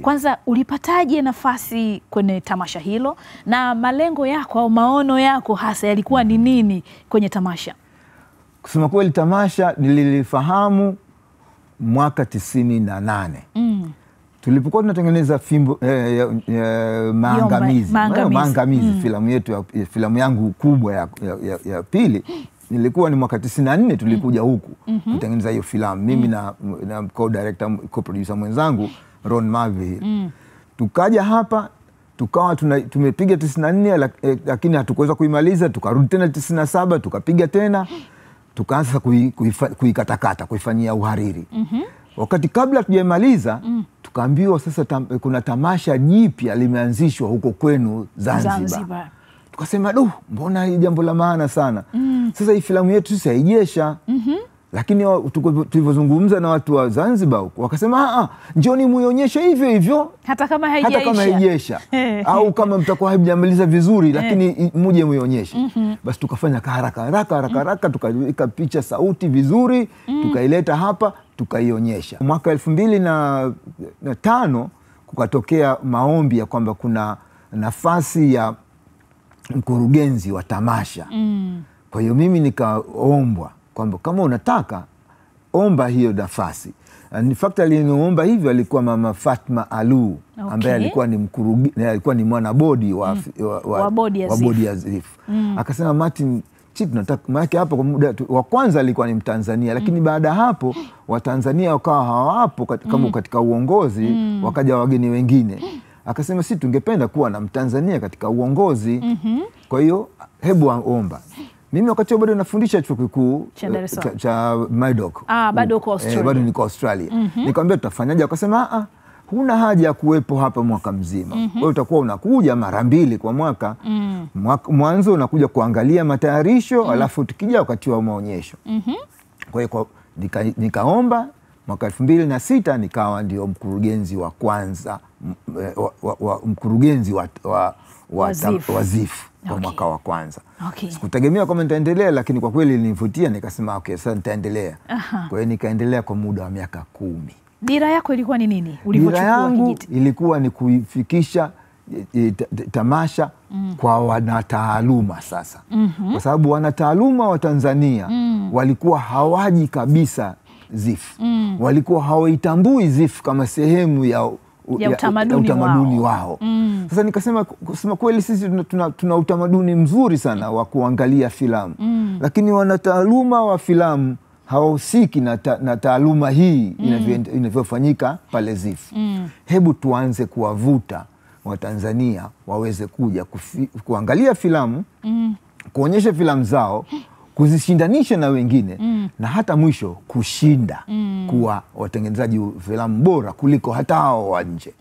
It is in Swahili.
Kwanza ulipataje nafasi kwenye tamasha hilo, na malengo yako au maono yako hasa yalikuwa ni nini kwenye tamasha? Kusema kweli, tamasha nililifahamu mwaka 98. Tulipokuwa tunatengeneza fimbo Maangamizi, filamu yangu kubwa ya pili. Nilikuwa ni mwaka 94 tulikuja huku kutengeneza hiyo filamu, mimi na co-director, co-producer mwenzangu Ron Marvey. Tukaja hapa tukawa tumepiga 94, lakini hatukuweza kuimaliza. Tukarudi tena 97, tukapiga tena, tukaanza kuikatakata, kuifanyia uhariri. Wakati kabla tujaimaliza tukaambiwa sasa kuna tamasha jipya limeanzishwa huko kwenu Zanzibar. Tukasema mbona hii jambo la maana sana. Sasa hii filamu yetu sisi haijesha. Lakini tulivyozungumza na watu wa Zanzibar huko, wakasema njoni muionyeshe hivyo hivyo hata kama haijesha au kama mtakuwa hamjamaliza vizuri, lakini muje muionyeshe. Basi tukafanya haraka tukaweka picha, sauti vizuri, tukaileta hapa, tukaionyesha. Mwaka 2005 kukatokea maombi ya kwamba kuna nafasi ya mkurugenzi wa tamasha. Kwa hiyo mimi nikaombwa kwamba kama unataka omba hiyo nafasi. In fact aliniomba hivyo alikuwa Mama Fatma Alu, ambaye alikuwa ni mwana bodi wa bodi ya ZIF. Akasema, Martin, tunataka, maana hapa kwa muda wa kwanza alikuwa ni Mtanzania, lakini baada hapo Watanzania wakawa hawapo kama katika uongozi, wakaja wageni wengine. Akasema sisi tungependa kuwa na Mtanzania katika uongozi. Kwa hiyo hebu omba. Mimi wakati bado nafundisha chuo kikuu cha Murdoch. Bado kwa Australia. Bado niko Australia. Nikamwambia tutafanyaje? Akasema huna haja ya kuwepo hapa mwaka mzima. Wewe utakuwa unakuja mara 2 kwa mwaka. Mwanzo unakuja kuangalia matayarisho, alafu tukija wakati wa maonyesho. Kwa hiyo nikaomba. Mwaka 2006 nikawa ndio mkurugenzi wa kwanza, mkurugenzi wa ZIF kwa mwaka wa kwanza. Sikutegemea kama nitaendelea, lakini kwa kweli nilivutia, nikasema sasa nitaendelea. Kwa hiyo nikaendelea kwa muda wa miaka 10. Dira yako ilikuwa ni nini? Dira yangu ilikuwa ni kuifikisha tamasha kwa wanataaluma sasa. Kwa sababu wanataaluma wa Tanzania walikuwa hawaji kabisa ZIF. Walikuwa hawaitambui ZIF kama sehemu ya utamaduni wao. Sasa nikasema, kusema kweli sisi tuna utamaduni mzuri sana wa kuangalia filamu, lakini wanataaluma wa filamu hawahusiki na taaluma hii inavyofanyika pale ZIF. Hebu tuanze kuwavuta Watanzania waweze kuja kuangalia filamu, kuonyesha filamu zao, kuzishindanisha na wengine, na hata mwisho kushinda kuwa watengenezaji filamu bora kuliko hata hao wa nje.